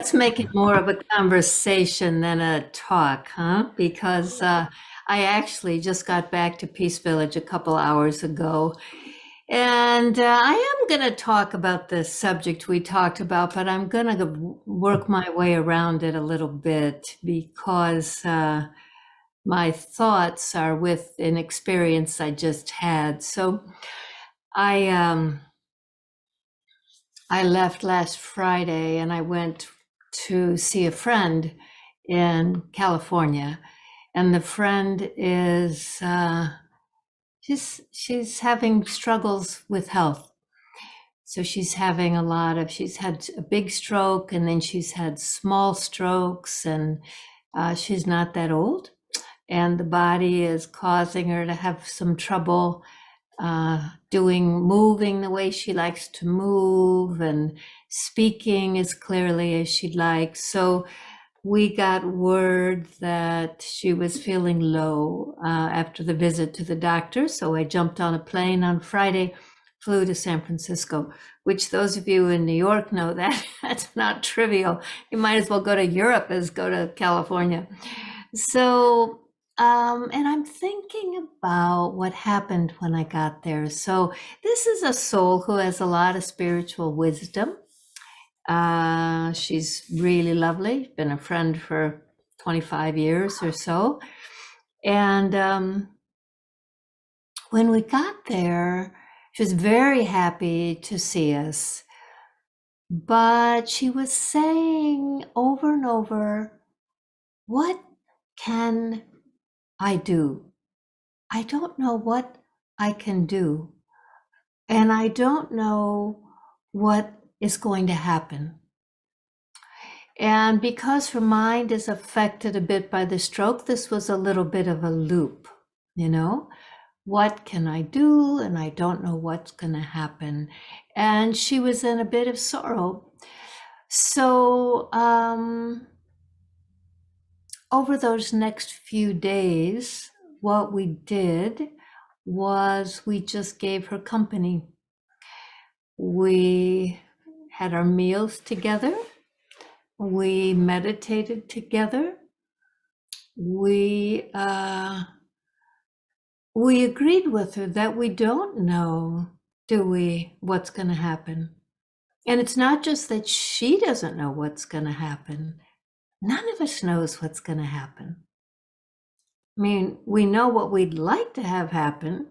Let's make it more of a conversation than a talk, huh? Because I actually just got back to Peace Village a couple hours ago. And I am going to talk about the subject we talked about, but I'm going to work my way around it a little bit because my thoughts are with an experience I just had. So I um, I left last Friday and I went to see a friend in California. And the friend is she's having struggles with health. So she's had a big stroke and then she's had small strokes, and she's not that old. And the body is causing her to have some trouble moving the way she likes to move and speaking as clearly as she'd like. So we got word that she was feeling low after the visit to the doctor. So I jumped on a plane on Friday, flew to San Francisco, which those of you in New York know that that's not trivial. You might as well go to Europe as go to California. So and I'm thinking about what happened when I got there. So this is a soul who has a lot of spiritual wisdom. She's really lovely, been a friend for 25 years or so. And when we got there, she was very happy to see us. But she was saying over and over, what can I do? I don't know what I can do. And I don't know what is going to happen. And because her mind is affected a bit by the stroke, this was a little bit of a loop, you know? What can I do? And I don't know what's going to happen. And she was in a bit of sorrow. So over those next few days, what we did was we just gave her company. We had our meals together. We meditated together. We agreed with her that we don't know, do we, what's going to happen. And it's not just that she doesn't know what's going to happen. None of us knows what's going to happen. I mean, we know what we'd like to have happen,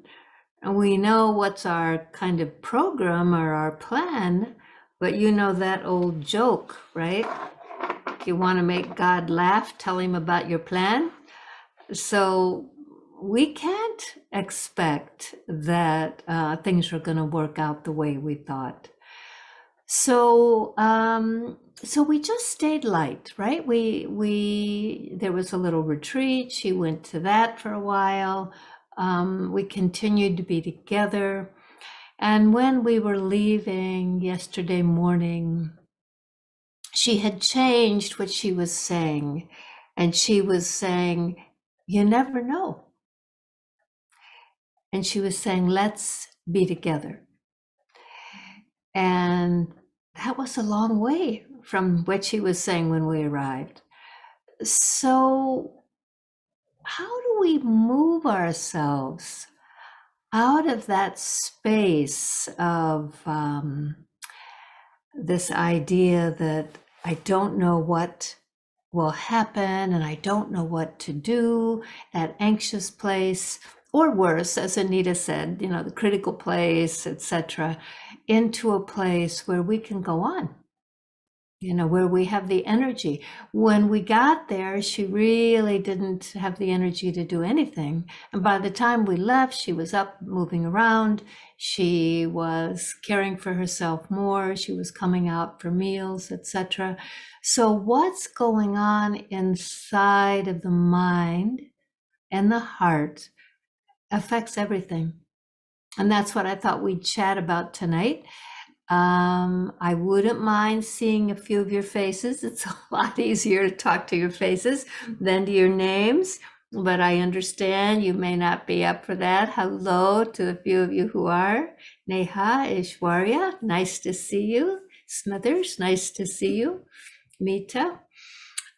and we know what's our kind of program or our plan, but you know that old joke, right? If you want to make God laugh, tell him about your plan. So we can't expect that things are going to work out the way we thought. So we just stayed light, right? There was a little retreat. She went to that for a while. We continued to be together. And when we were leaving yesterday morning, she had changed what she was saying. And she was saying, you never know. And she was saying, let's be together. And that was a long way from what she was saying when we arrived. So how do we move ourselves out of that space of this idea that I don't know what will happen and I don't know what to do, that anxious place, or worse, as Anita said, you know, the critical place, etc., into a place where we can go on, you know, where we have the energy. When we got there, she really didn't have the energy to do anything. And by the time we left, she was up, moving around. She was caring for herself more. She was coming out for meals, etc. So what's going on inside of the mind and the heart affects everything. And that's what I thought we'd chat about tonight. I wouldn't mind seeing a few of your faces. It's a lot easier to talk to your faces than to your names, but I understand you may not be up for that. Hello to a few of you who are. Neha, Ishwarya, nice to see you. Smithers, nice to see you. Me too.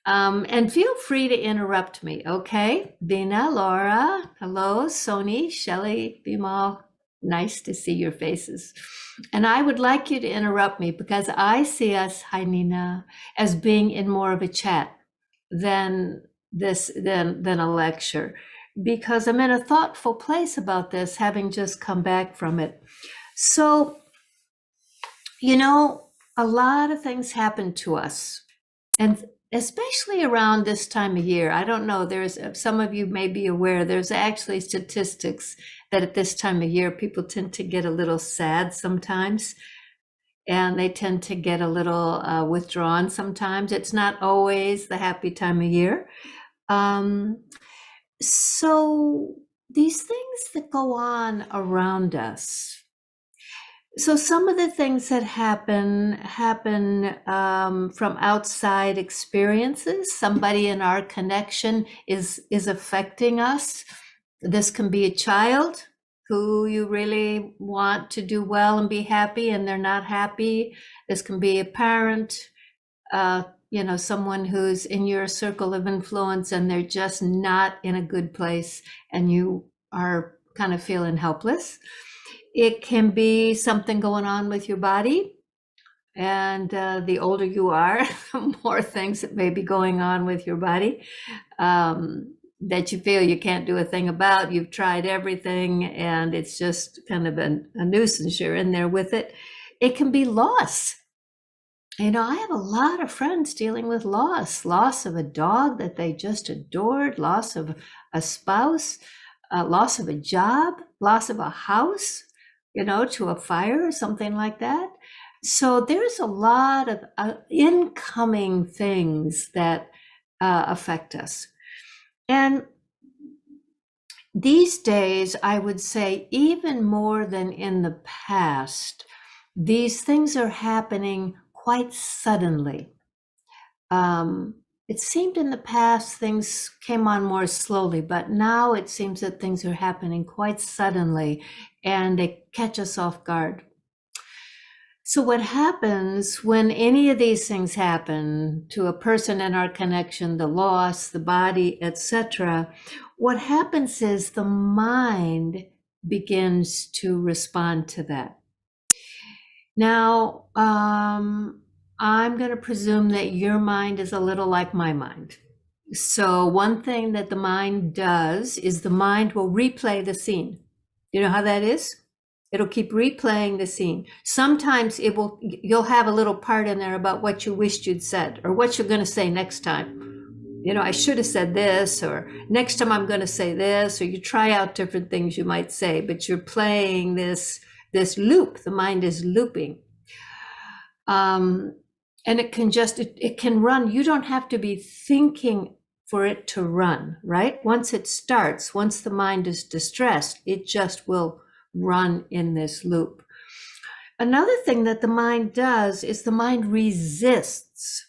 And feel free to interrupt me, okay? Bina, Laura, hello, Sony, Shelley, Bimal, nice to see your faces. And I would like you to interrupt me because I see us, hi Nina, as being in more of a chat than than a lecture, because I'm in a thoughtful place about this, having just come back from it. So, a lot of things happen to us, and especially around this time of year. I don't know, there's some of you may be aware, there's actually statistics that at this time of year, people tend to get a little sad sometimes, and they tend to get a little withdrawn sometimes. It's not always the happy time of year. So these things that go on around us. So some of the things that happen from outside experiences. Somebody in our connection is affecting us. This can be a child who you really want to do well and be happy, and they're not happy. This can be a parent, someone who's in your circle of influence, and they're just not in a good place, and you are kind of feeling helpless. It can be something going on with your body. And the older you are, the more things that may be going on with your body that you feel you can't do a thing about. You've tried everything, and it's just kind of a nuisance. You're in there with it. It can be loss. I have a lot of friends dealing with loss of a dog that they just adored, loss of a spouse, loss of a job, loss of a house, to a fire or something like that. So there's a lot of incoming things that affect us. And these days, I would say, even more than in the past, these things are happening quite suddenly. It seemed in the past things came on more slowly, but now it seems that things are happening quite suddenly, and they catch us off guard. So what happens when any of these things happen to a person in our connection, the loss, the body, etc., what happens is the mind begins to respond to that. Now, I'm going to presume that your mind is a little like my mind. So one thing that the mind does is the mind will replay the scene. You know how that is? It'll keep replaying the scene. Sometimes you'll have a little part in there about what you wished you'd said, or what you're going to say next time. I should have said this, or next time I'm going to say this, or you try out different things you might say, but you're playing this loop. The mind is looping. And it can run. You don't have to be thinking for it to run, right? Once it starts, once the mind is distressed, it just will run in this loop. Another thing that the mind does is the mind resists.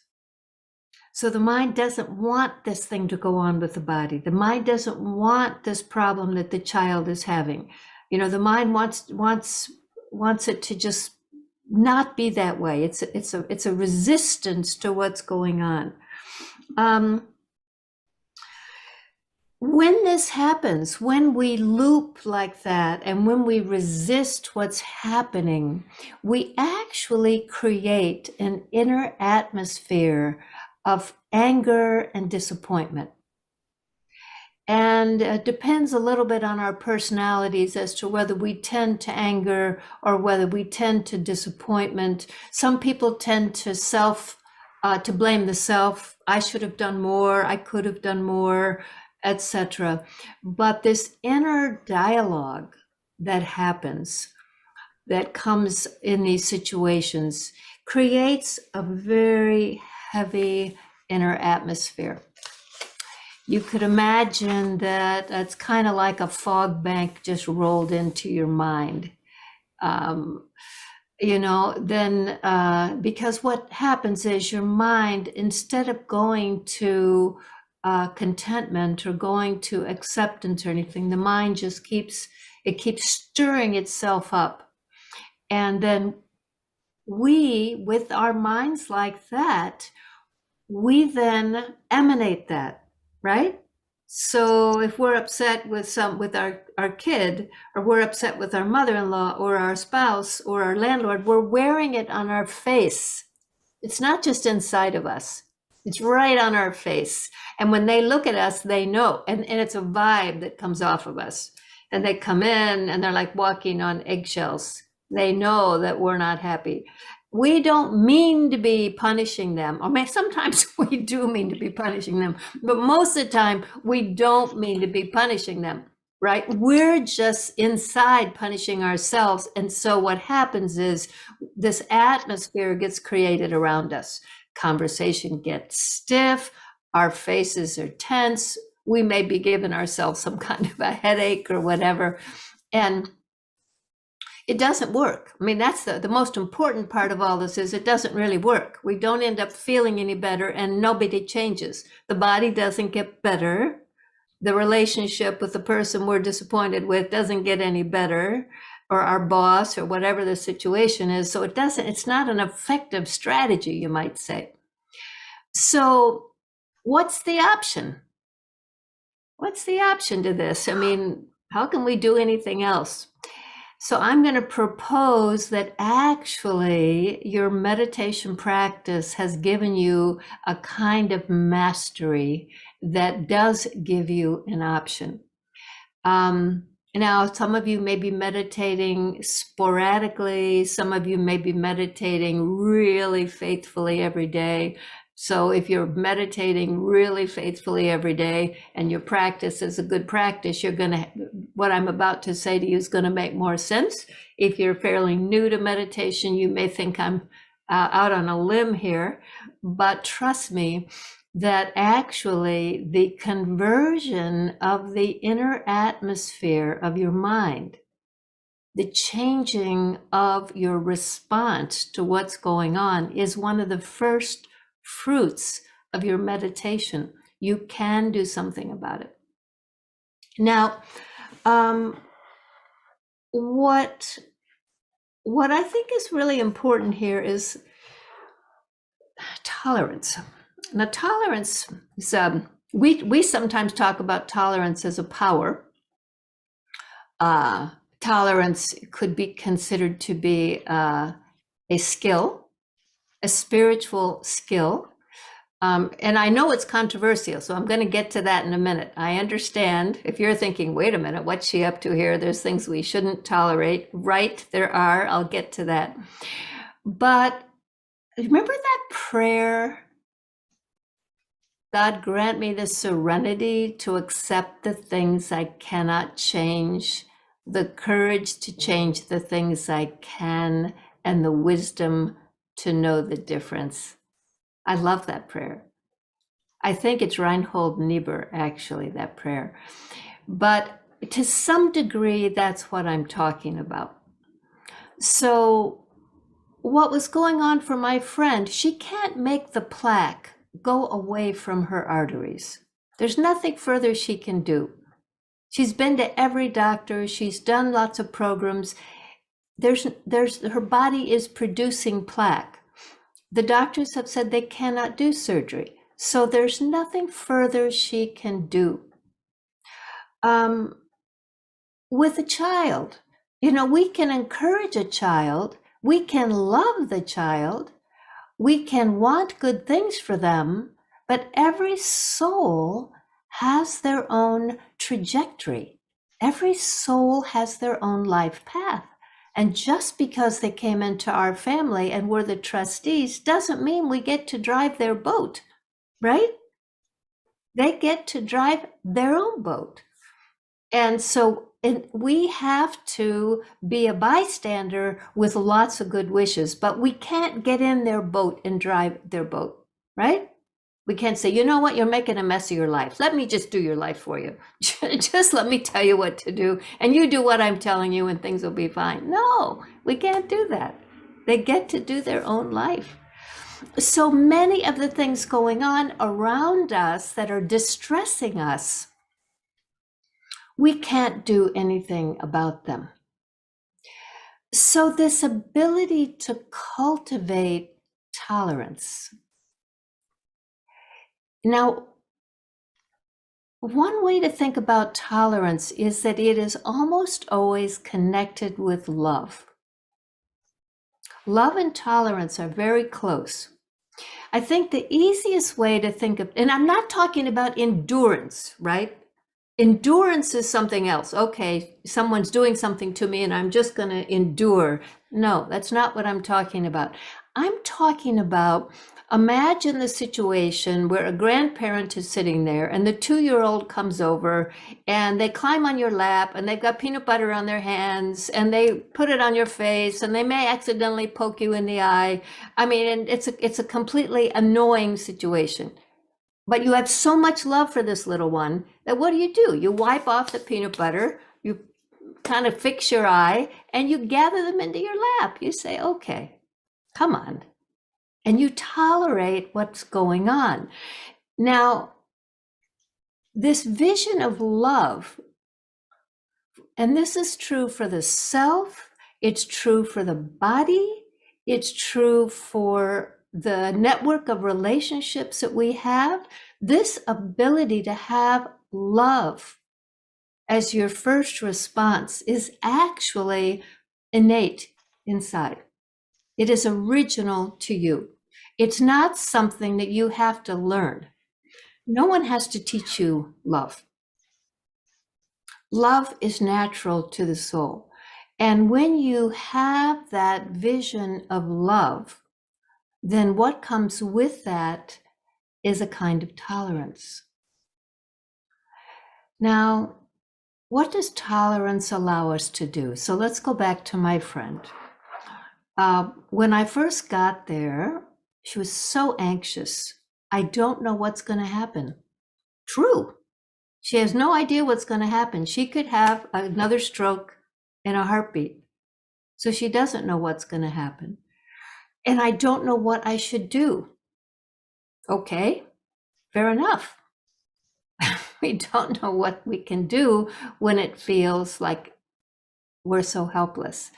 So the mind doesn't want this thing to go on with the body. The mind doesn't want this problem that the child is having. The mind wants it to just not be that way. It's a resistance to what's going on. When this happens, when we loop like that, and when we resist what's happening, we actually create an inner atmosphere of anger and disappointment. And it depends a little bit on our personalities as to whether we tend to anger or whether we tend to disappointment. Some people tend to to blame the self. I should have done more. I could have done more, etc. But this inner dialogue that happens, that comes in these situations, creates a very heavy inner atmosphere. You could imagine that that's kind of like a fog bank just rolled into your mind. Because what happens is your mind, instead of going to contentment or going to acceptance or anything, the mind just keeps stirring itself up. And then we, with our minds like that, we then emanate that, right? So if we're upset with our kid, or we're upset with our mother-in-law or our spouse or our landlord, we're wearing it on our face. It's not just inside of us. It's right on our face. And when they look at us, they know. And it's a vibe that comes off of us. And they come in and they're like walking on eggshells. They know that we're not happy. We don't mean to be punishing them. Or sometimes we do mean to be punishing them, but most of the time we don't mean to be punishing them, right? We're just inside punishing ourselves. And so what happens is this atmosphere gets created around us. Conversation gets stiff. Our faces are tense. We may be giving ourselves some kind of a headache or whatever. And it doesn't work. I mean, that's the most important part of all this is it doesn't really work. We don't end up feeling any better and nobody changes. The body doesn't get better. The relationship with the person we're disappointed with doesn't get any better, or our boss or whatever the situation is. So it's not an effective strategy, you might say. So what's the option? What's the option to this? I mean, how can we do anything else? So I'm going to propose that actually your meditation practice has given you a kind of mastery that does give you an option. Now, some of you may be meditating sporadically. Some of you may be meditating really faithfully every day. So if you're meditating really faithfully every day and your practice is a good practice, what I'm about to say to you is going to make more sense. If you're fairly new to meditation, you may think I'm out on a limb here, but trust me that actually the conversion of the inner atmosphere of your mind, the changing of your response to what's going on is one of the first fruits of your meditation. You can do something about it. Now, what I think is really important here is tolerance. Now, tolerance is, we sometimes talk about tolerance as a power. Tolerance could be considered to be a skill, a spiritual skill. And I know it's controversial, so I'm going to get to that in a minute. I understand if you're thinking, wait a minute, what's she up to here? There's things we shouldn't tolerate. Right, there are. I'll get to that. But remember that prayer? God, grant me the serenity to accept the things I cannot change, the courage to change the things I can, and the wisdom to know the difference. I love that prayer. I think it's Reinhold Niebuhr, actually, that prayer. But to some degree, that's what I'm talking about. So what was going on for my friend, she can't make the plaque go away from her arteries. There's nothing further she can do. She's been to every doctor. She's done lots of programs. Her body is producing plaque. The doctors have said they cannot do surgery. So there's nothing further she can do. With a child, we can encourage a child. We can love the child. We can want good things for them, but every soul has their own trajectory. Every soul has their own life path. And just because they came into our family and we're the trustees doesn't mean we get to drive their boat, right? They get to drive their own boat. And so we have to be a bystander with lots of good wishes, but we can't get in their boat and drive their boat, right? We can't say, you know what, you're making a mess of your life. Let me just do your life for you. Just let me tell you what to do, and you do what I'm telling you and things will be fine. No, we can't do that. They get to do their own life. So many of the things going on around us that are distressing us, we can't do anything about them. So this ability to cultivate tolerance Now, one way to think about tolerance is that it is almost always connected with love. Love and tolerance are very close. I think the easiest way to think of, and I'm not talking about endurance, right? Endurance is something else. Okay, someone's doing something to me and I'm just going to endure. No, that's not what I'm talking about. I'm talking about, imagine the situation where a grandparent is sitting there and the 2-year-old comes over and they climb on your lap and they've got peanut butter on their hands and they put it on your face and they may accidentally poke you in the eye. I mean, and it's a completely annoying situation. But you have so much love for this little one that what do? You wipe off the peanut butter, you kind of fix your eye, and you gather them into your lap. You say, okay, come on. And you tolerate what's going on. Now, this vision of love, and this is true for the self, it's true for the body, it's true for the network of relationships that we have. This ability to have love as your first response is actually innate inside. It is original to you. It's not something that you have to learn. No one has to teach you love. Love is natural to the soul. And when you have that vision of love, then what comes with that is a kind of tolerance. Now, what does tolerance allow us to do? So let's go back to my friend. When I first got there, she was so anxious. I don't know what's going to happen. True. She has no idea what's going to happen. She could have another stroke in a heartbeat. So she doesn't know what's going to happen. And I don't know what I should do. Okay, fair enough. We don't know what we can do when it feels like we're so helpless.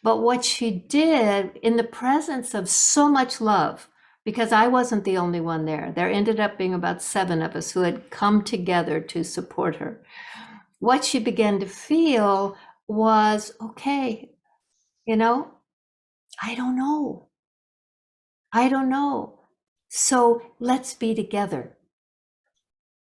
But what she did in the presence of so much love, because I wasn't the only one there ended up being about 7 of us who had come together to support her. What she began to feel was, okay, I don't know. So let's be together.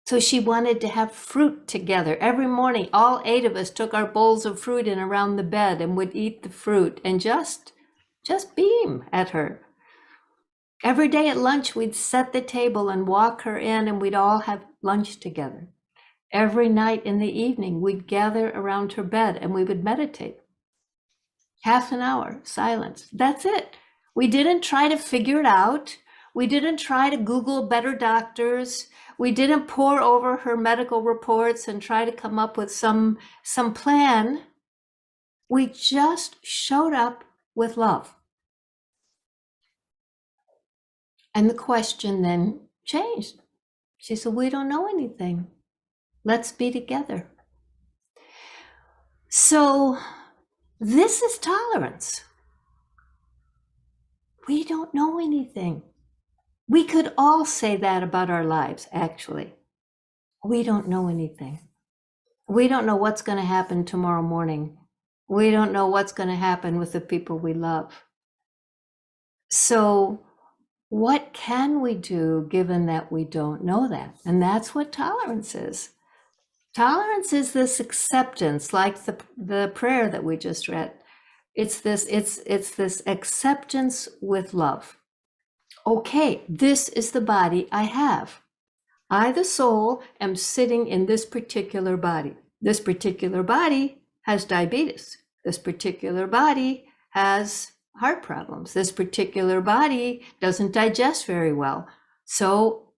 So she wanted to have fruit together. Every morning, all 8 of us took our bowls of fruit in around the bed and would eat the fruit and just beam at her. Every day at lunch, we'd set the table and walk her in and we'd all have lunch together. Every night in the evening, we'd gather around her bed and we would meditate. Half an hour, silence. That's it. We didn't try to figure it out. We didn't try to Google better doctors. We didn't pore over her medical reports and try to come up with some plan. We just showed up with love. And the question then changed. She said, we don't know anything. Let's be together. So this is tolerance. We don't know anything. We could all say that about our lives, actually. We don't know anything. We don't know what's going to happen tomorrow morning. We don't know what's going to happen with the people we love. So what can we do given that we don't know that? And that's what tolerance is. Tolerance is this acceptance, like the prayer that we just read. It's this acceptance with love. Okay, this is the body I have. I, the soul, am sitting in this particular body. This particular body has diabetes. This particular body has heart problems. This particular body doesn't digest very well. So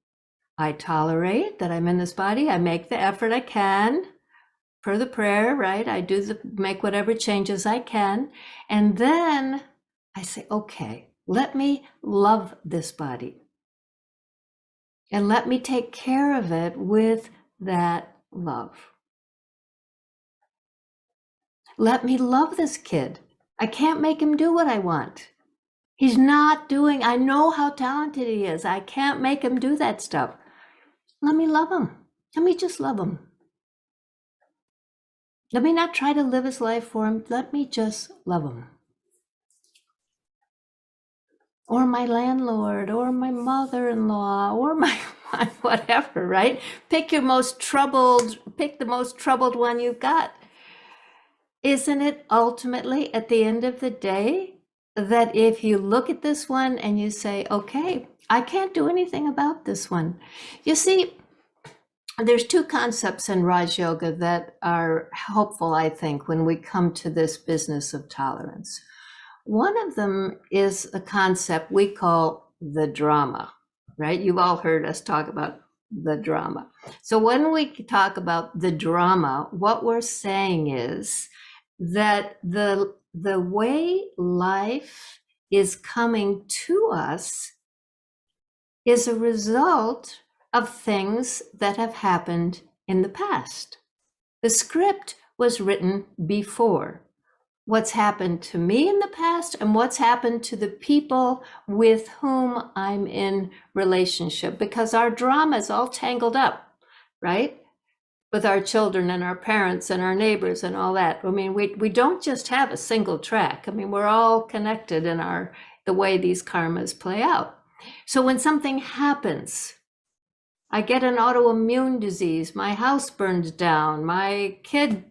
I tolerate that I'm in this body. I make the effort I can per the prayer, right? I make whatever changes I can. And then I say, okay, let me love this body. And let me take care of it with that love. Let me love this kid. I can't make him do what I want. He's not doing, I know how talented he is. I can't make him do that stuff. Let me love him. Let me just love him. Let me not try to live his life for him. Let me just love him. Or my landlord, or my mother-in-law, or my whatever, right? Pick the most troubled one you've got. Isn't it ultimately at the end of the day that if you look at this one and you say, okay, I can't do anything about this one. You see, there's two concepts in Raj Yoga that are helpful, I think, when we come to this business of tolerance. One of them is a concept we call the drama, right? You've all heard us talk about the drama. So when we talk about the drama, what we're saying is that the way life is coming to us is a result of things that have happened in the past. The script was written before. What's happened to me in the past and what's happened to the people with whom I'm in relationship, because our drama is all tangled up, right? With our children and our parents and our neighbors and all that. I mean, we don't just have a single track. I mean, we're all connected in the way these karmas play out. So when something happens, I get an autoimmune disease, my house burns down, my kid,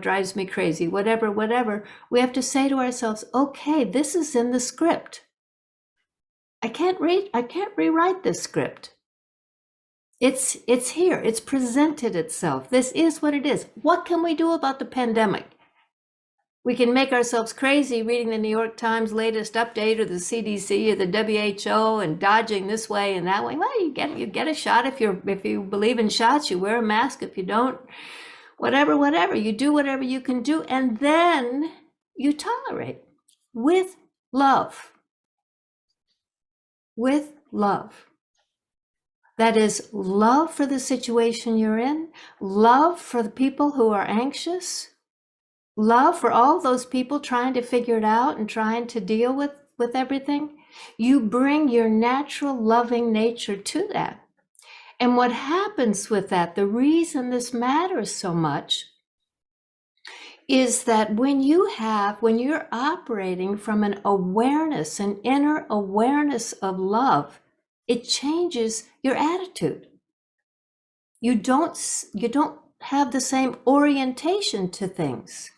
drives me crazy, whatever, we have to say to ourselves, okay, this is in the script. I can't rewrite this script. It's here. It's presented itself. This is what it is. What can we do about the pandemic? We can make ourselves crazy reading the New York Times latest update or the CDC or the WHO and dodging this way and that way. Well, you get a shot if you believe in shots. You wear a mask. If you don't, whatever. You do whatever you can do, and then you tolerate with love. With love. That is love for the situation you're in, love for the people who are anxious, love for all those people trying to figure it out and trying to deal with everything. You bring your natural loving nature to that. And what happens with that, the reason this matters so much, is that when you're operating from an awareness, an inner awareness of love, it changes your attitude. You don't have the same orientation to things.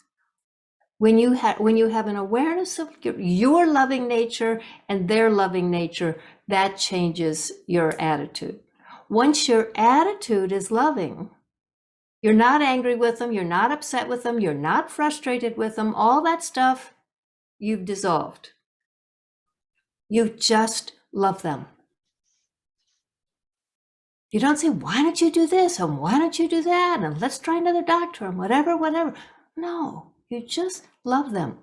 When you have an awareness of your loving nature and their loving nature, that changes your attitude. Once your attitude is loving, you're not angry with them, you're not upset with them, you're not frustrated with them, all that stuff you've dissolved. You just love them. You don't say, why don't you do this and why don't you do that and let's try another doctor and whatever. No, you just love them.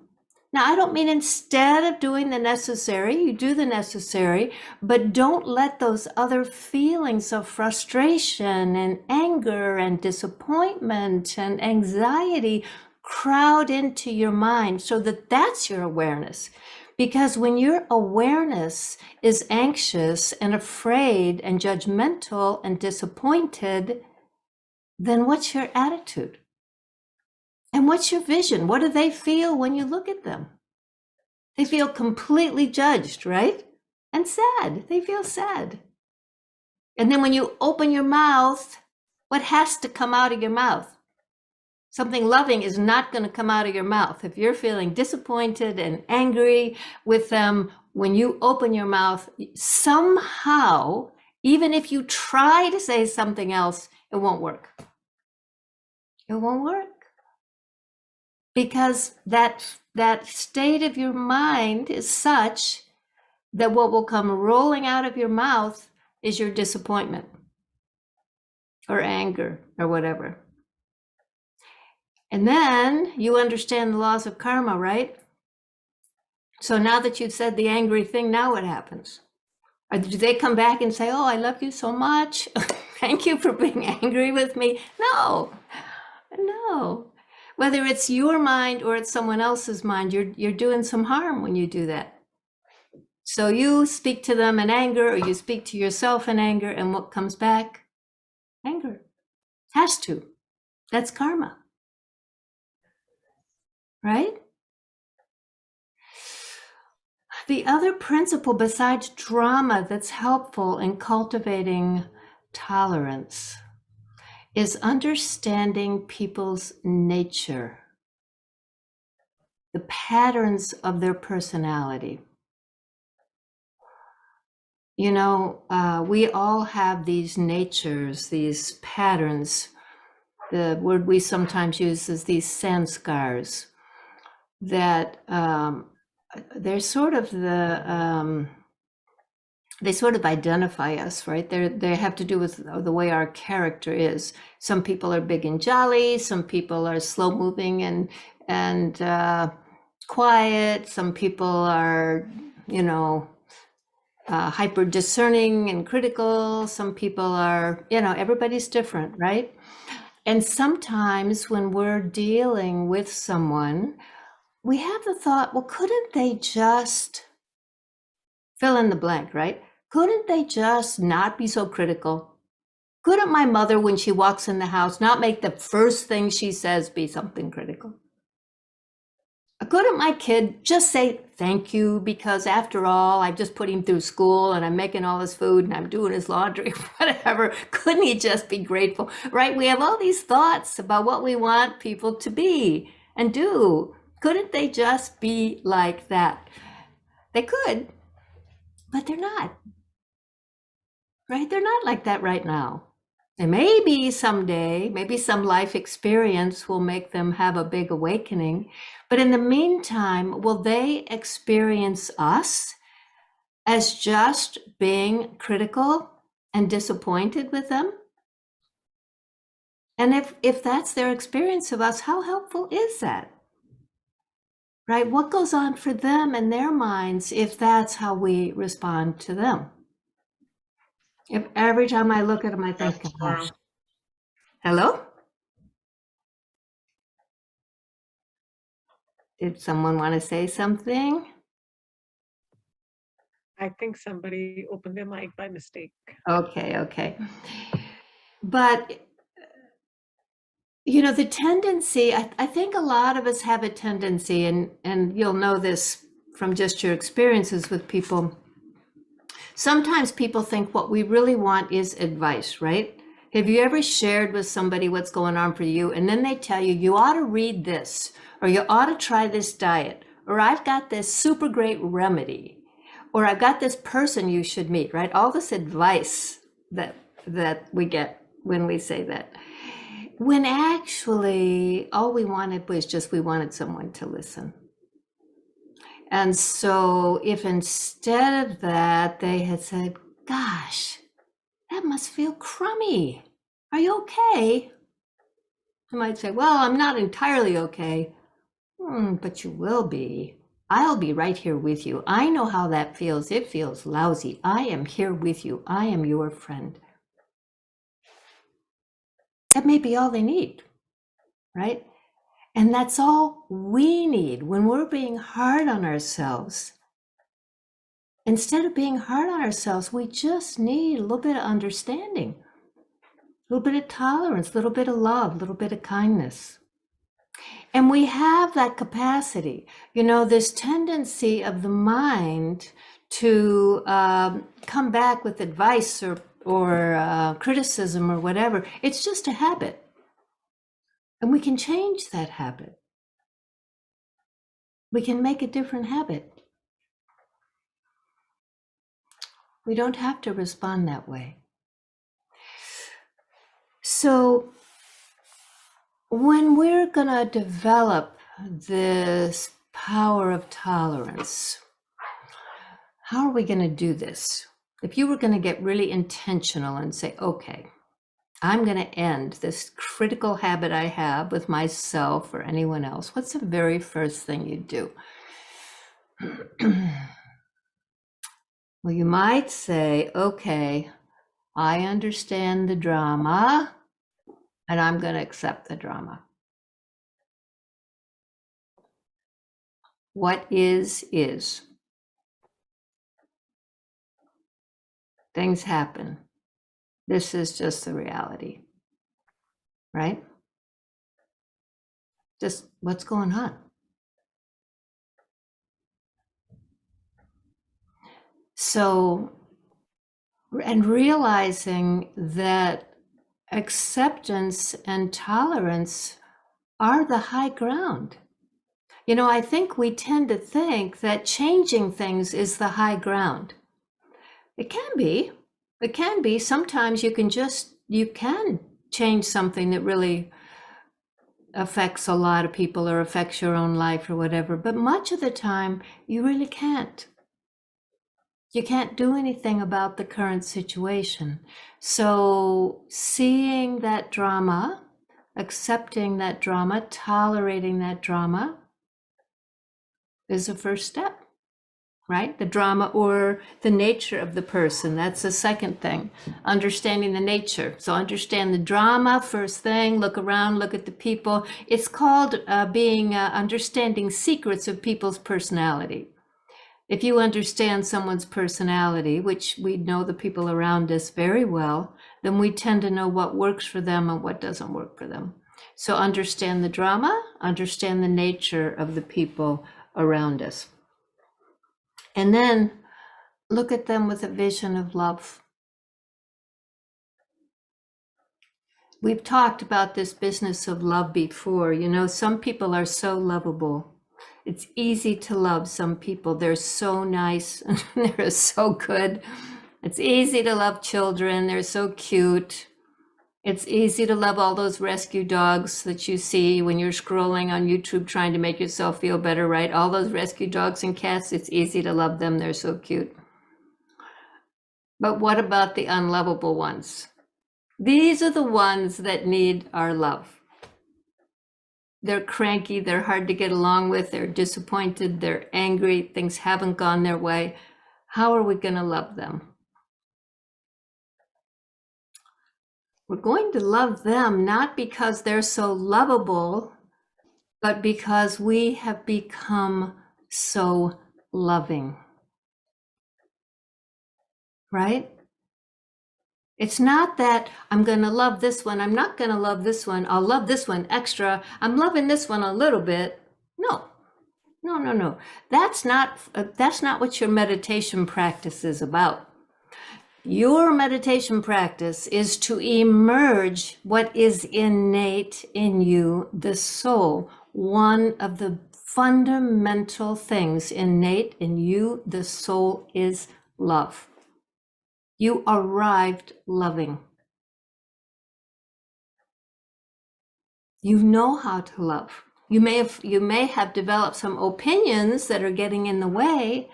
Now, I don't mean instead of doing the necessary, you do the necessary, but don't let those other feelings of frustration and anger and disappointment and anxiety crowd into your mind so that that's your awareness. Because when your awareness is anxious and afraid and judgmental and disappointed, then what's your attitude? And what's your vision? What do they feel when you look at them? They feel completely judged, right? And sad. They feel sad. And then when you open your mouth, what has to come out of your mouth? Something loving is not going to come out of your mouth. If you're feeling disappointed and angry with them, when you open your mouth, somehow, even if you try to say something else, it won't work. It won't work. Because that state of your mind is such that what will come rolling out of your mouth is your disappointment or anger or whatever. And then you understand the laws of karma, right? So now that you've said the angry thing, now what happens? Or do they come back and say, oh, I love you so much. Thank you for being angry with me. No. Whether it's your mind or it's someone else's mind, you're doing some harm when you do that. So you speak to them in anger or you speak to yourself in anger, and what comes back? Anger. Has to. That's karma, right? The other principle besides drama that's helpful in cultivating tolerance is understanding people's nature, the patterns of their personality. You know, we all have these natures, these patterns. The word we sometimes use is these sanskars, that they're sort of they sort of identify us, right? They have to do with the way our character is. Some people are big and jolly. Some people are slow moving and quiet. Some people are, you know, hyper discerning and critical. Some people are, you know, everybody's different, right? And sometimes when we're dealing with someone, we have the thought, well, couldn't they just fill in the blank, right? Couldn't they just not be so critical? Couldn't my mother, when she walks in the house, not make the first thing she says be something critical? Couldn't my kid just say thank you, because after all, I just put him through school and I'm making all his food and I'm doing his laundry, whatever. Couldn't he just be grateful, right? We have all these thoughts about what we want people to be and do. Couldn't they just be like that? They could, but they're not, right? They're not like that right now. And maybe someday, maybe some life experience will make them have a big awakening. But in the meantime, will they experience us as just being critical and disappointed with them? And if that's their experience of us, how helpful is that? Right? What goes on for them in their minds if that's how we respond to them? If every time I look at them, I think, gosh, hello? Did someone want to say something? I think somebody opened their mic by mistake. Okay. But, you know, the tendency, I think a lot of us have a tendency, and you'll know this from just your experiences with people. Sometimes people think what we really want is advice, right? Have you ever shared with somebody what's going on for you, and then they tell you, you ought to read this, or you ought to try this diet, or I've got this super great remedy, or I've got this person you should meet, right? All this advice that we get when we say that. When actually all we wanted was just we wanted someone to listen. And so if instead of that they had said, gosh, that must feel crummy. Are you okay? I might say, well, I'm not entirely okay. But you will be. I'll be right here with you. I know how that feels. It feels lousy. I am here with you. I am your friend. That may be all they need, right? And that's all we need when we're being hard on ourselves. Instead of being hard on ourselves, we just need a little bit of understanding, a little bit of tolerance, a little bit of love, a little bit of kindness. And we have that capacity, you know, this tendency of the mind to come back with advice or criticism or whatever. It's just a habit. And we can change that habit. We can make a different habit. We don't have to respond that way. So when we're going to develop this power of tolerance, how are we going to do this? If you were going to get really intentional and say, okay, I'm going to end this critical habit I have with myself or anyone else, what's the very first thing you do? Well, you might say, okay, I understand the drama and I'm going to accept the drama. What is. Things happen. This is just the reality, right? Just what's going on. So, and realizing that acceptance and tolerance are the high ground. You know, I think we tend to think that changing things is the high ground. It can be. It can be. Sometimes you can change something that really affects a lot of people or affects your own life or whatever. But much of the time, you really can't. You can't do anything about the current situation. So seeing that drama, accepting that drama, tolerating that drama is the first step, right? The drama or the nature of the person. That's the second thing, understanding the nature. So understand the drama, first thing, look around, look at the people. It's called understanding secrets of people's personality. If you understand someone's personality, which we know the people around us very well, then we tend to know what works for them and what doesn't work for them. So understand the drama, understand the nature of the people around us. And then look at them with a vision of love. We've talked about this business of love before. You know, some people are so lovable. It's easy to love some people. They're so nice. They're so good. It's easy to love children. They're so cute. It's easy to love all those rescue dogs that you see when you're scrolling on YouTube trying to make yourself feel better, right? All those rescue dogs and cats, it's easy to love them. They're so cute. But what about the unlovable ones? These are the ones that need our love. They're cranky, they're hard to get along with, they're disappointed, they're angry, things haven't gone their way. How are we going to love them? We're going to love them not because they're so lovable, but because we have become so loving. Right? It's not that I'm going to love this one, I'm not going to love this one, I'll love this one extra, I'm loving this one a little bit. No. That's not what your meditation practice is about. Your meditation practice is to emerge what is innate in you, the soul. One of the fundamental things innate in you, the soul, is love. You arrived loving. You know how to love. You may have developed some opinions that are getting in the way,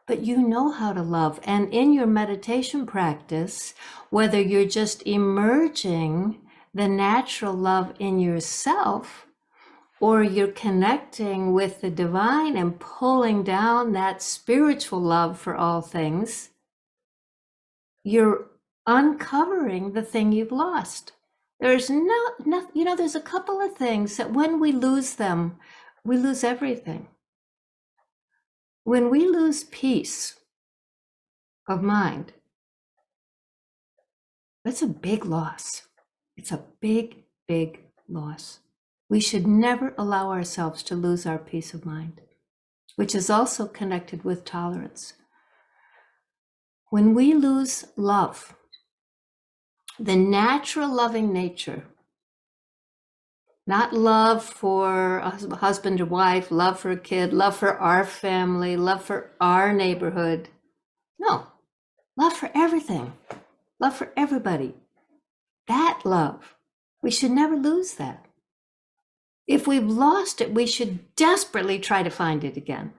but you know how to love. And in your meditation practice, whether you're just emerging the natural love in yourself, or you're connecting with the divine and pulling down that spiritual love for all things, you're uncovering the thing you've lost. There's there's a couple of things that when we lose them, we lose everything. When we lose peace of mind, that's a big loss. It's a big, big loss. We should never allow ourselves to lose our peace of mind, which is also connected with tolerance. When we lose love, the natural loving nature, not love for a husband or wife, love for a kid, love for our family, love for our neighborhood. No, love for everything, love for everybody. That love, we should never lose that. If we've lost it, we should desperately try to find it again,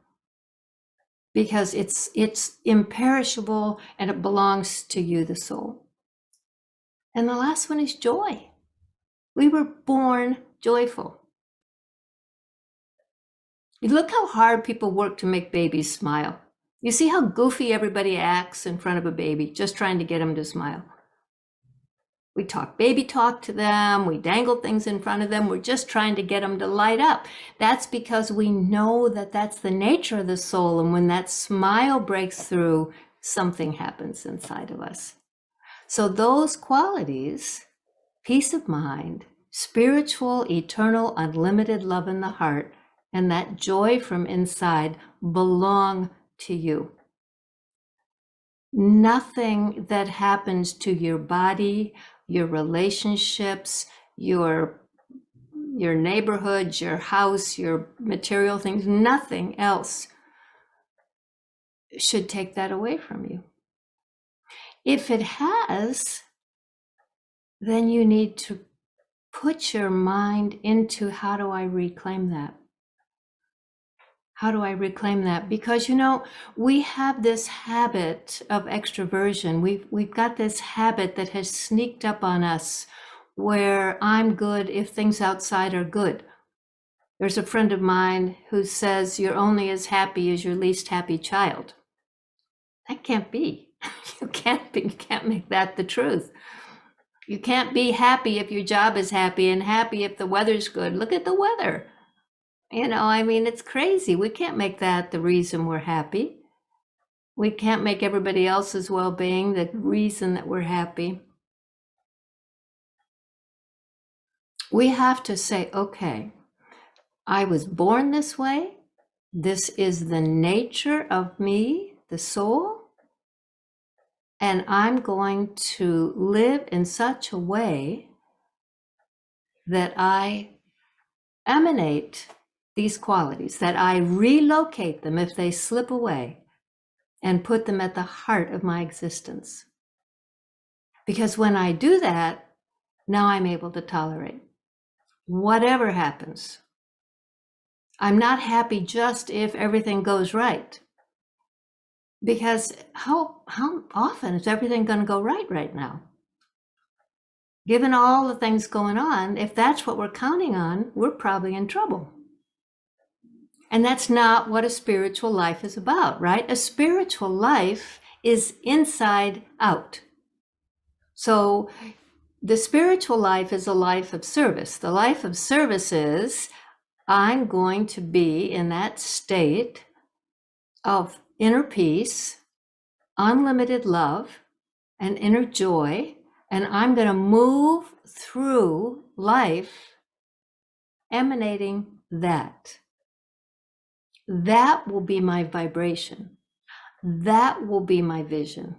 because it's imperishable and it belongs to you, the soul. And the last one is joy. We were born joyful. You look how hard people work to make babies smile. You see how goofy everybody acts in front of a baby, just trying to get them to smile. We talk baby talk to them, we dangle things in front of them, we're just trying to get them to light up. That's because we know that that's the nature of the soul, and when that smile breaks through, something happens inside of us. So those qualities, peace of mind, spiritual, eternal, unlimited love in the heart, and that joy from inside belong to you. Nothing that happens to your body, your relationships, your neighborhood, your house, your material things, nothing else should take that away from you. If it has, then you need to put your mind into, how do I reclaim that? How do I reclaim that? Because, we have this habit of extroversion. We've got this habit that has sneaked up on us where I'm good if things outside are good. There's a friend of mine who says you're only as happy as your least happy child. That can't be. You can't make that the truth. You can't be happy if your job is happy and happy if the weather's good. Look at the weather. It's crazy. We can't make that the reason we're happy. We can't make everybody else's well-being the reason that we're happy. We have to say, okay, I was born this way. This is the nature of me, the soul. And I'm going to live in such a way that I emanate these qualities, that I relocate them if they slip away and put them at the heart of my existence. Because when I do that, now I'm able to tolerate whatever happens. I'm not happy just if everything goes right. Because how often is everything going to go right now? Given all the things going on, if that's what we're counting on, we're probably in trouble. And that's not what a spiritual life is about, right? A spiritual life is inside out. So the spiritual life is a life of service. The life of service is, I'm going to be in that state of inner peace, unlimited love, and inner joy, and I'm going to move through life emanating that. That will be my vibration. That will be my vision.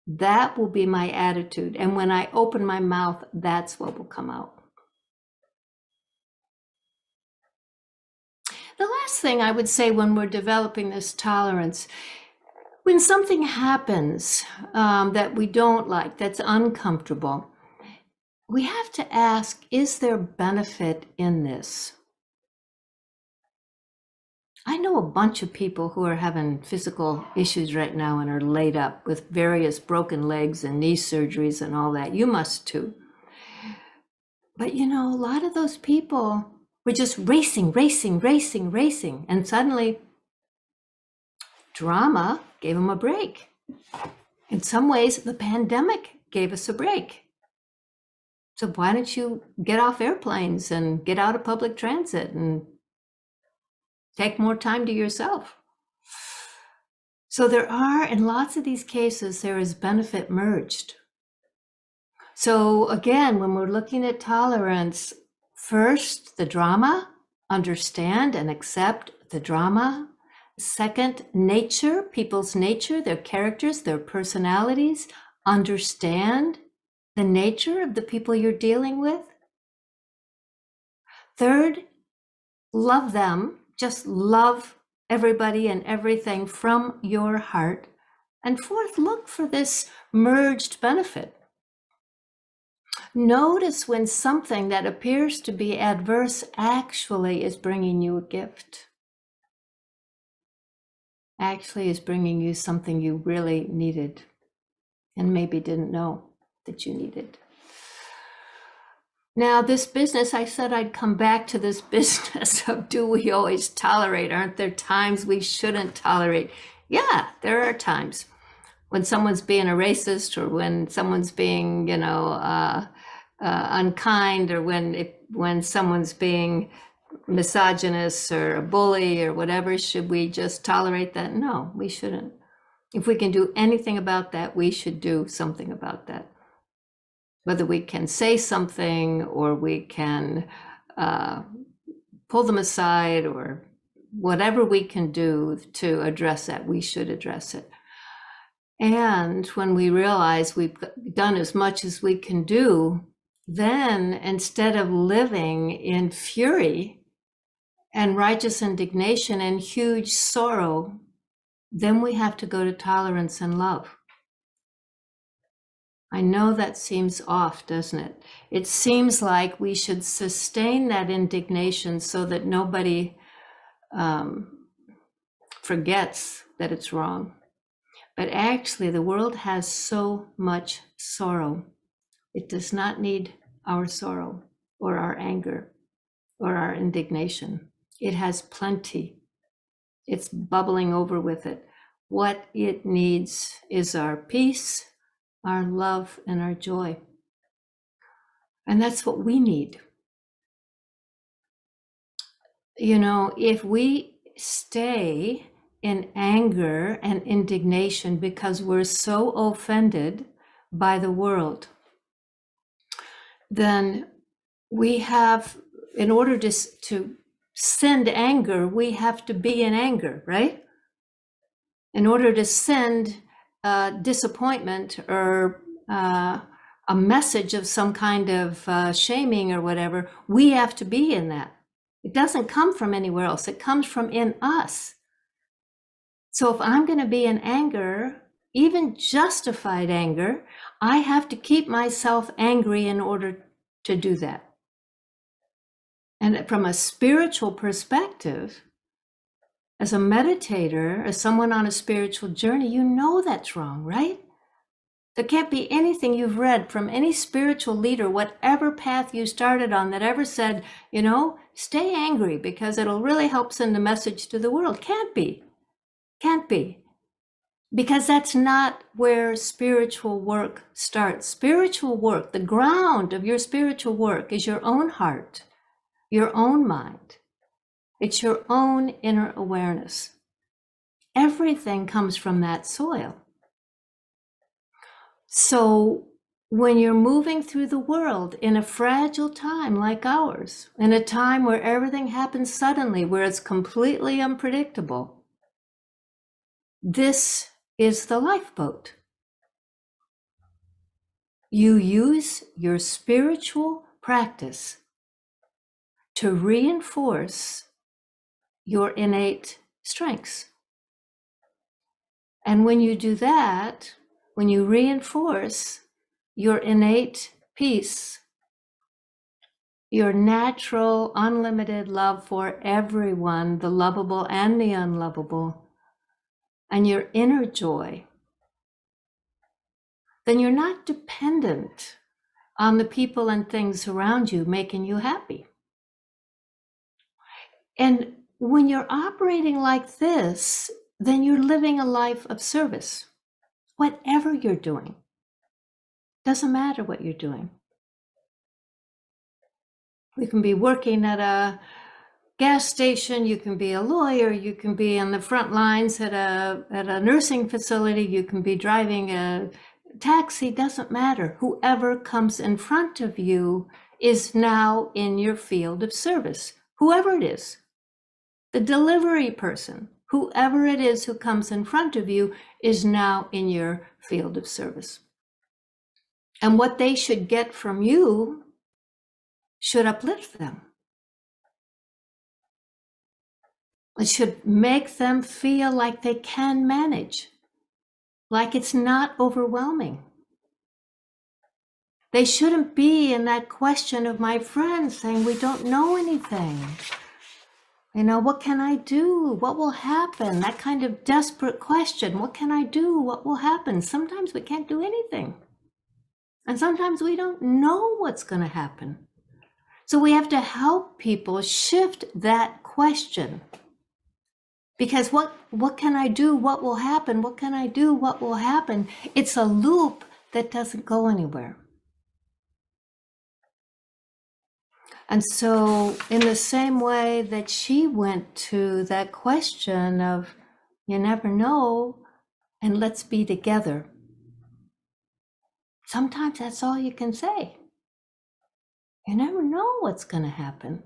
That will be my attitude. And when I open my mouth, that's what will come out. The last thing I would say when we're developing this tolerance, when something happens that we don't like, that's uncomfortable, we have to ask, is there benefit in this? I know a bunch of people who are having physical issues right now and are laid up with various broken legs and knee surgeries and all that. You must too. But a lot of those people were just racing. And suddenly drama gave them a break. In some ways, the pandemic gave us a break. So why don't you get off airplanes and get out of public transit and take more time to yourself? So there are, in lots of these cases, there is benefit merged. So again, when we're looking at tolerance, first, the drama, understand and accept the drama. Second, nature, people's nature, their characters, their personalities, understand the nature of the people you're dealing with. Third, love them, just love everybody and everything from your heart. And fourth, look for this merged benefit. Notice when something that appears to be adverse actually is bringing you a gift. Actually is bringing you something you really needed and maybe didn't know that you needed. Now, this business, I said I'd come back to this business of, do we always tolerate? Aren't there times we shouldn't tolerate? Yeah, there are times when someone's being a racist, or when someone's being, unkind, or when someone's being misogynist or a bully or whatever. Should we just tolerate that? No, we shouldn't. If we can do anything about that, we should do something about that. Whether we can say something or we can pull them aside or whatever we can do to address that, we should address it. And when we realize we've done as much as we can do, then instead of living in fury and righteous indignation and huge sorrow, then we have to go to tolerance and love. I know that seems off, doesn't it? It seems like we should sustain that indignation so that nobody forgets that it's wrong. But actually, the world has so much sorrow. It does not need our sorrow or our anger or our indignation. It has plenty. It's bubbling over with it. What it needs is our peace, our love, and our joy. And that's what we need. You know, if we stay in anger and indignation because we're so offended by the world, then we have, in order to send anger, we have to be in anger, right? In order to send disappointment or a message of some kind of shaming or whatever, we have to be in that. It doesn't come from anywhere else. It comes from in us. So if I'm going to be in anger, even justified anger, I have to keep myself angry in order to do that. And from a spiritual perspective, as a meditator, as someone on a spiritual journey, you know that's wrong, right? There can't be anything you've read from any spiritual leader, whatever path you started on, that ever said, you know, stay angry because it'll really help send a message to the world. Can't be. Can't be. Because that's not where spiritual work starts. Spiritual work, the ground of your spiritual work is your own heart, your own mind. It's your own inner awareness. Everything comes from that soil. So when you're moving through the world in a fragile time like ours, in a time where everything happens suddenly, where it's completely unpredictable, this is the lifeboat. You use your spiritual practice to reinforce your innate strengths. And when you do that, when you reinforce your innate peace, your natural, unlimited love for everyone, the lovable and the unlovable, and your inner joy, then you're not dependent on the people and things around you making you happy. And when you're operating like this, then you're living a life of service. Whatever you're doing, doesn't matter what you're doing. You can be working at a gas station, you can be a lawyer, you can be in the front lines at a nursing facility, you can be driving a taxi, doesn't matter. Whoever comes in front of you is now in your field of service. Whoever it is, the delivery person, whoever it is who comes in front of you is now in your field of service. And what they should get from you should uplift them. It should make them feel like they can manage, like it's not overwhelming. They shouldn't be in that question of my friends saying, we don't know anything. You know, what can I do? What will happen? That kind of desperate question. What can I do? What will happen? Sometimes we can't do anything. And sometimes we don't know what's going to happen. So we have to help people shift that question. Because what can I do? What will happen? What can I do? What will happen? It's a loop that doesn't go anywhere. And so in the same way that she went to that question of, you never know, and let's be together. Sometimes that's all you can say. You never know what's going to happen.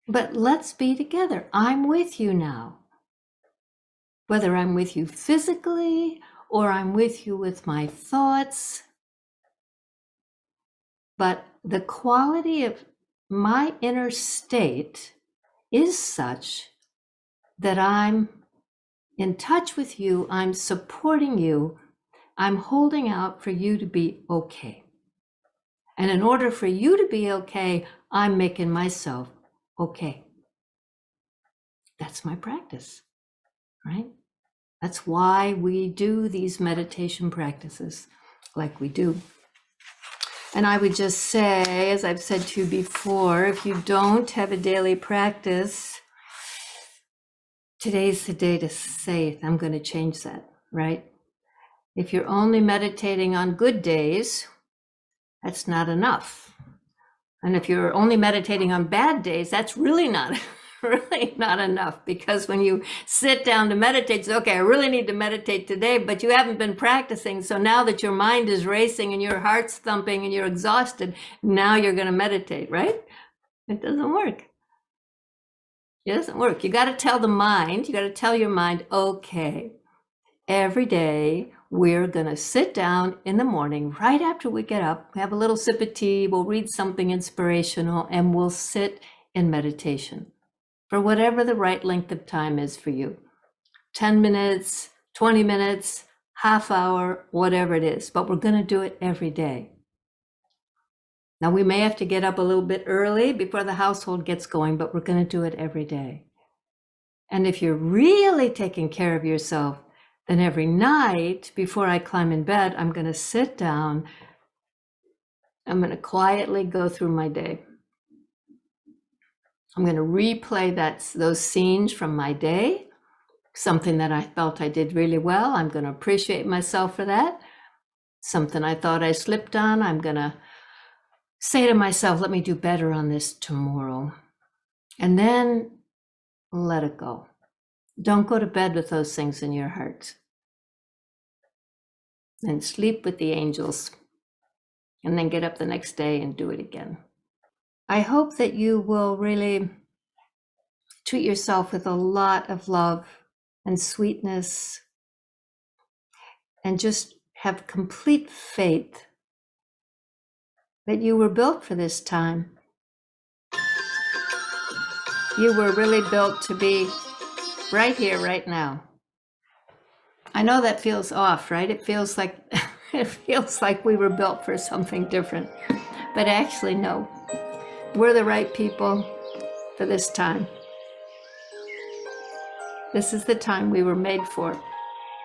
But let's be together. I'm with you now. Whether I'm with you physically or I'm with you with my thoughts. But the quality of my inner state is such that I'm in touch with you, I'm supporting you, I'm holding out for you to be okay. And in order for you to be okay, I'm making myself okay. That's my practice, right? That's why we do these meditation practices like we do. And I would just say, as I've said to you before, if you don't have a daily practice, today's the day to say, I'm going to change that, right? If you're only meditating on good days, that's not enough. And if you're only meditating on bad days, that's really not enough, because when you sit down to meditate, say, okay, I really need to meditate today, but you haven't been practicing. So now that your mind is racing and your heart's thumping and you're exhausted, now you're going to meditate, right? It doesn't work. It doesn't work. You got to tell the mind, you got to tell your mind, okay, every day we're going to sit down in the morning, right after we get up, have a little sip of tea, we'll read something inspirational, and we'll sit in meditation for whatever the right length of time is for you. 10 minutes, 20 minutes, half hour, whatever it is, but we're going to do it every day. Now, we may have to get up a little bit early before the household gets going, but we're going to do it every day. And if you're really taking care of yourself, then every night before I climb in bed, I'm going to sit down. I'm going to quietly go through my day. I'm going to replay those scenes from my day, something that I felt I did really well. I'm going to appreciate myself for that. Something I thought I slipped on, I'm going to say to myself, let me do better on this tomorrow. And then let it go. Don't go to bed with those things in your heart. And sleep with the angels. And then get up the next day and do it again. I hope that you will really treat yourself with a lot of love and sweetness, and just have complete faith that you were built for this time. You were really built to be right here, right now. I know that feels off, right? It feels like we were built for something different. But actually, no. We're the right people for this time. This is the time we were made for.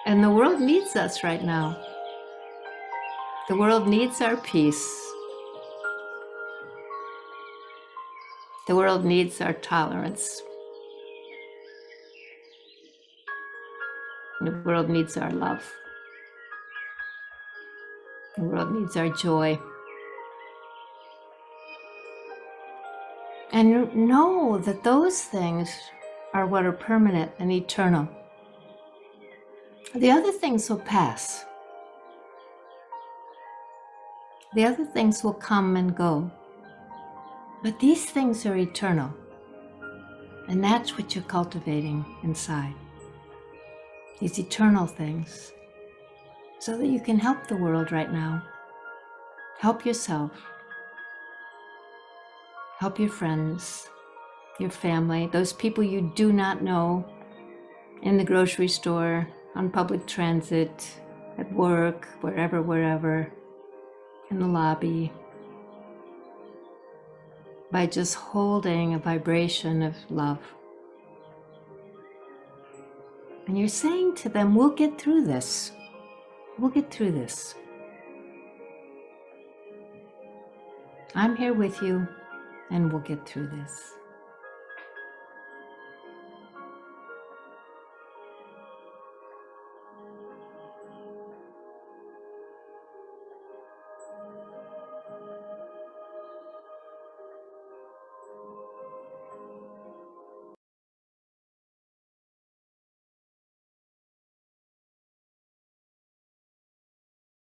And the world needs us right now. The world needs our peace. The world needs our tolerance. The world needs our love. The world needs our joy. And know that those things are what are permanent and eternal. The other things will pass. The other things will come and go. But these things are eternal. And that's what you're cultivating inside. These eternal things. So that you can help the world right now. Help yourself. Help your friends, your family, those people you do not know, in the grocery store, on public transit, at work, wherever, in the lobby, by just holding a vibration of love. And you're saying to them, we'll get through this. We'll get through this. I'm here with you, and we'll get through this.